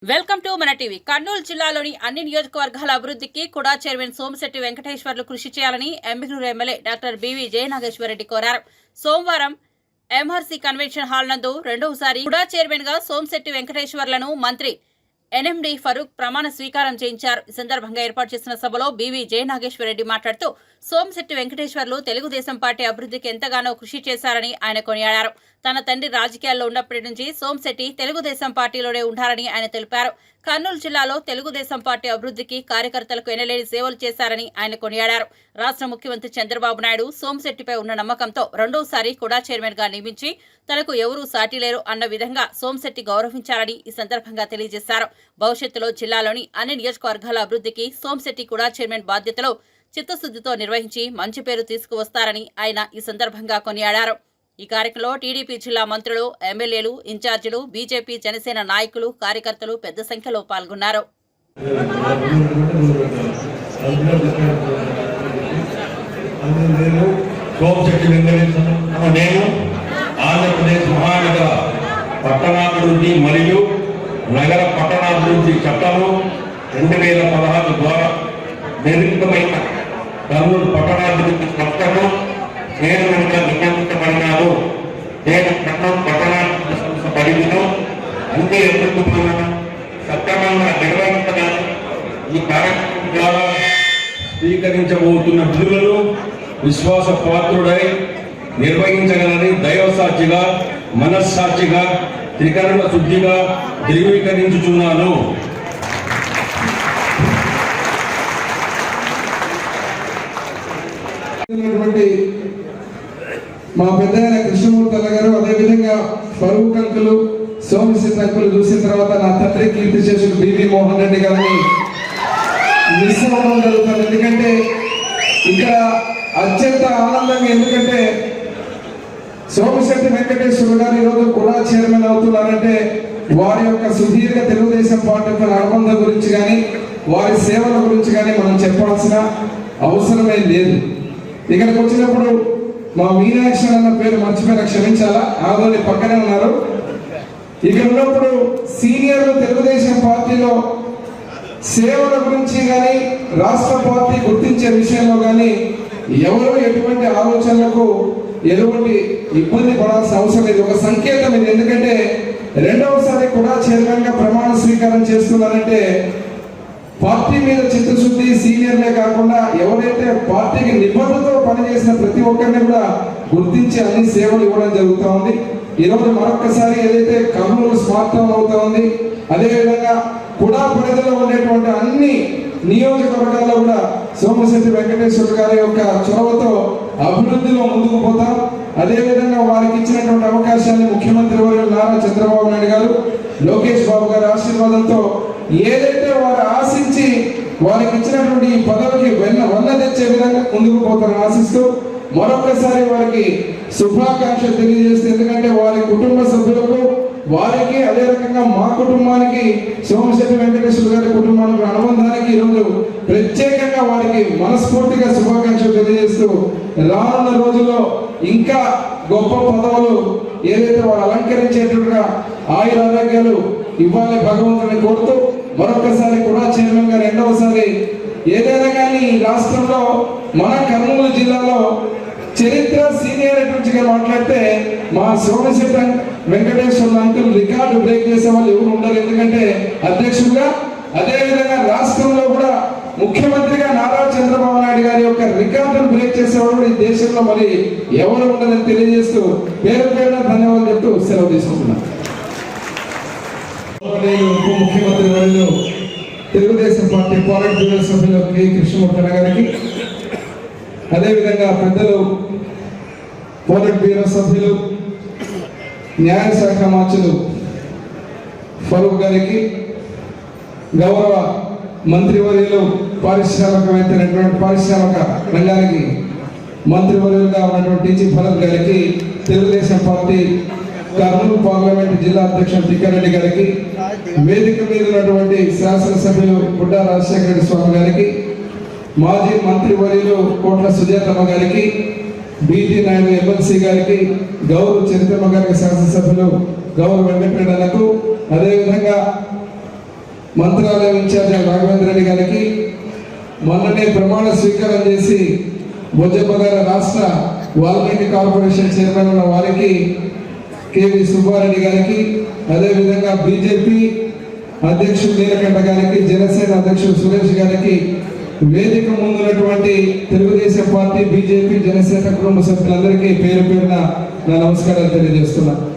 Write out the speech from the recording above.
Welcome to మన TV. Kurnool జిల్లాలోని అన్ని నియోజకవర్గాల అభివృద్ధికి కుడా చైర్మన్ సోమిశెట్టి వెంకటేశ్వర్లు కృషి చేయాలని Emmiganur MLA doctor BV Jayanageswarareddy కోరారు. సోమవారం ఎంఆర్సీ కన్వెన్షన్ హాల్ నందు రెండవసారి కుడా చైర్మన్ గా సోమిశెట్టి వెంకటేశ్వర్లను మంత్రి ఎన్ఎండి ఫరూక్ ప్రమాణ స్వీకారం చేయించారు. ఈ సందర్భంగా ఏర్పాటు చేసిన సభలో బివి జయనాగేశ్వరరెడ్డి మాట్లాడుతూ సోమిశెట్టి వెంకటేశ్వర్లు తెలుగుదేశం పార్టీ అభివృద్ధికి ఎంతగానో కృషి చేశారని ఆయన కొనియాడారు. తన తండ్రి రాజకీయాల్లో ఉన్నప్పటి నుంచి సోమిశెట్టి తెలుగుదేశం పార్టీలోనే ఉంటారని ఆయన తెలిపారు. కర్నూలు జిల్లాలో తెలుగుదేశం పార్టీ అభివృద్ధికి కార్యకర్తలకు ఎనలేని సేవలు చేశారని ఆయన కొనియాడారు. రాష్ట్ర ముఖ్యమంత్రి చంద్రబాబు నాయుడు సోమిశెట్టిపై ఉన్న నమ్మకంతో రెండోసారి కుడా చైర్మన్ గా నియమించి తనకు ఎవరూ సాటి లేరు అన్న విధంగా సోమిశెట్టి గౌరవించారని ఈ సందర్భంగా తెలియజేశారు. భవిష్యత్తులో జిల్లాలోని అన్ని నియోజకవర్గాల అభివృద్ధికి సోమిశెట్టి కుడా చైర్మన్ బాధ్యతలు చిత్తశుద్ధితో నిర్వహించి మంచి పేరు తీసుకువస్తారని ఆయన ఈ సందర్భంగా కొనియాడారు. ఈ కార్యక్రమంలో టీడీపీ జిల్లా మంత్రులు, ఎమ్మెల్యేలు, ఇన్ఛార్జీలు, బీజేపీ, జనసేన నాయకులు, కార్యకర్తలు పెద్ద సంఖ్యలో పాల్గొన్నారు. ఆంధ్రప్రదేశ్ మహానగర పట్టణాభివృద్ధి మరియు నగర పట్టణాభివృద్ధి చట్టము 2016 ద్వారా నిర్మితమైన కర్నూలు పట్టణాభివృద్ధి సంస్థను చైర్మన్గా నియమించబడినారు. నేను పట్టణాభివృద్ధి సంస్థ పరిధిలో అన్ని అభివృద్ధి పనులను సక్రమంగా నిర్వహించడానికి ఈ కార్యక్రమం ద్వారా స్వీకరించబోతున్న విధులను విశ్వాస పాత్రుడై నిర్వహించగలని దైవసాక్షిగా, మనస్సాక్షిగా, త్రికరణ శుద్ధిగా ధృవీకరించుచున్నాను. మా పెద్ద కృష్ణమూర్తి గారు, అదేవిధంగా ఫరూక్ అంకులు, సోమిశెట్టి అంకులు చూసిన తర్వాత నా తండ్రి కీర్తి శేషులు బివి మోహన్ రెడ్డి గారిని మిస్ అవ్వడం జరుగుతుంది. ఎందుకంటే ఇక్కడ అత్యంత ఆనందంగా, ఎందుకంటే సోమిశెట్టి వెంకటేశ్వర గారు ఈరోజు కూడా చైర్మన్ అవుతున్నారంటే వారి యొక్క సుదీర్ఘ తెలుగుదేశం పార్టీ అనుబంధం గురించి కానీ వారి సేవల గురించి కానీ మనం చెప్పాల్సిన అవసరమే లేదు. ఇక్కడికి వచ్చినప్పుడు మా మీనాక్షి అన్న పేరు మర్చిపోయినా క్షమించాలా, ఆదోని పక్కనే ఉన్నారు. ఇక్కడ ఉన్నప్పుడు సీనియర్లు తెలుగుదేశం పార్టీలో సేవల గురించి కానీ రాష్ట్ర పార్టీ గుర్తించే విషయంలో కానీ ఎవరు ఎటువంటి ఆలోచనలకు ఎటువంటి ఇబ్బంది పడాల్సిన అవసరం లేదు. ఒక సంకేతం ఇది. ఎందుకంటే రెండవసారి కూడా చైర్మన్ గా ప్రమాణ స్వీకారం చేస్తున్నారంటే పార్టీ మీద చిత్తశుద్ధి, సీనియర్లే కాకుండా ఎవరైతే పార్టీకి నిబద్ధతతో పనిచేసిన ప్రతి ఒక్కరిని కూడా గుర్తించి అన్ని సేవలు ఇవ్వడం జరుగుతూ ఉంది. ఈరోజు మరొకసారి ఏదైతే కర్నూలు స్మార్ట్ టౌన్ అవుతా ఉంది, అదేవిధంగా కూడా పరిధిలో ఉండేటువంటి అన్ని నియోజకవర్గాల్లో కూడా సోమిశెట్టి వెంకటేశ్వర గారి యొక్క చొరవతో అభివృద్ధిలో ముందుకు పోతాం. అదేవిధంగా వారికి ఇచ్చినటువంటి అవకాశాన్ని ముఖ్యమంత్రి వర్యులు నారా చంద్రబాబు నాయుడు గారు, లోకేష్ బాబు గారి ఆశీర్వాదంతో ఏదైతే వారు ఆశించి వారికి ఇచ్చినటువంటి ఈ పదవికి వన్న తెచ్చే విధంగా ముందుకు పోతారని ఆశిస్తూ మరొకసారి వారికి శుభాకాంక్షలు తెలియజేస్తే, ఎందుకంటే వారి కుటుంబ సభ్యులకు, వారికి, అదే రకంగా మా కుటుంబానికి, సోమిశెట్టి వెంకటేశ్వర గారి కుటుంబానికి అనుబంధానికి ఈరోజు ప్రత్యేకంగా వారికి మనస్ఫూర్తిగా శుభాకాంక్షలు తెలియజేస్తూ రానున్న రోజుల్లో ఇంకా గొప్ప పదవులు ఏదైతే వారు అలంకరించేట్టుగా ఆయురారోగ్యాలు ఇవ్వాలి భగవంతుని కోరుతూ మరొకసారి కూడా చైర్మన్ గా రెండవసారి ఏదైనా కానీ ఈ రాష్ట్రంలో మన కర్నూలు జిల్లాలో చరిత్ర సీనియారిటీ మాట్లాడితే మా Somisetti Venkateswara uncle record break చేసే వాళ్ళు ఎవరు ఉండరు. ఎందుకంటే అధ్యక్షుడిగా, అదేవిధంగా రాష్ట్రంలో కూడా ముఖ్యమంత్రిగా నారా చంద్రబాబు నాయుడు గారి యొక్క రికార్డును బ్రేక్ చేసేవాడు ఈ దేశంలో మరి ఎవరు ఉండదని తెలియజేస్తూ పేరు పేరున ధన్యవాదాలు చెప్తూ సెలవు తీసుకుంటున్నాను. ఉప ముఖ్యమంత్రి వర్యులు తెలుగుదేశం పార్టీ పాలిట్ బ్యూరో సభ్యులు కె కృష్ణమూర్తి గారికి, అదేవిధంగా పెద్దలు పాలిట్ బ్యూరో సభ్యులు న్యాయశాఖ మంత్రులు ఫరూక్ గారికి, గౌరవ మంత్రివర్యులు పారిశ్రామిక రంగానికి మంత్రివర్యులుగా ఉన్నటువంటి టీజీ భరత్ గారికి, తెలుగుదేశం పార్టీ కర్నూలు పార్లమెంట్ జిల్లా అధ్యక్షుడు తిక్కారెడ్డి గారికి, వేదిక మీద ఉన్నటువంటి శాసనసభ్యులు బుడ్డా రాజశేఖర రెడ్డి స్వామి గారికి, మాజీ మంత్రివర్యులు కోట్ల సుజాతమ్మ గారికి, బీటీ నాయుడు ఎమ్మెల్సీ గారికి, గౌరవ చరిత్రమ్మ గారికి, శాసనసభ్యులు గౌరవ వెంకటరెడ్డి అన్నకు, అదేవిధంగా మంత్రాలయం ఇన్ఛార్జ్ రాఘవేంద్ర రెడ్డి గారికి, మొన్ననే ప్రమాణ స్వీకారం చేసి భోజపగార రాష్ట్ర వాల్మీకి కార్పొరేషన్ చైర్మన్ ఉన్న వారికి కేవి సుబ్బారెడ్డి గారికి, అదేవిధంగా బీజేపీ అధ్యక్షుడు నీలకంఠ గారికి, జనసేన అధ్యక్షుడు సురేష్ గారికి, వేదిక ముందున్నటువంటి తెలుగుదేశం పార్టీ, బీజేపీ, జనసేన కుటుంబ సభ్యులందరికీ పేరు పేరున నా నమస్కారాలు తెలియజేస్తున్నా.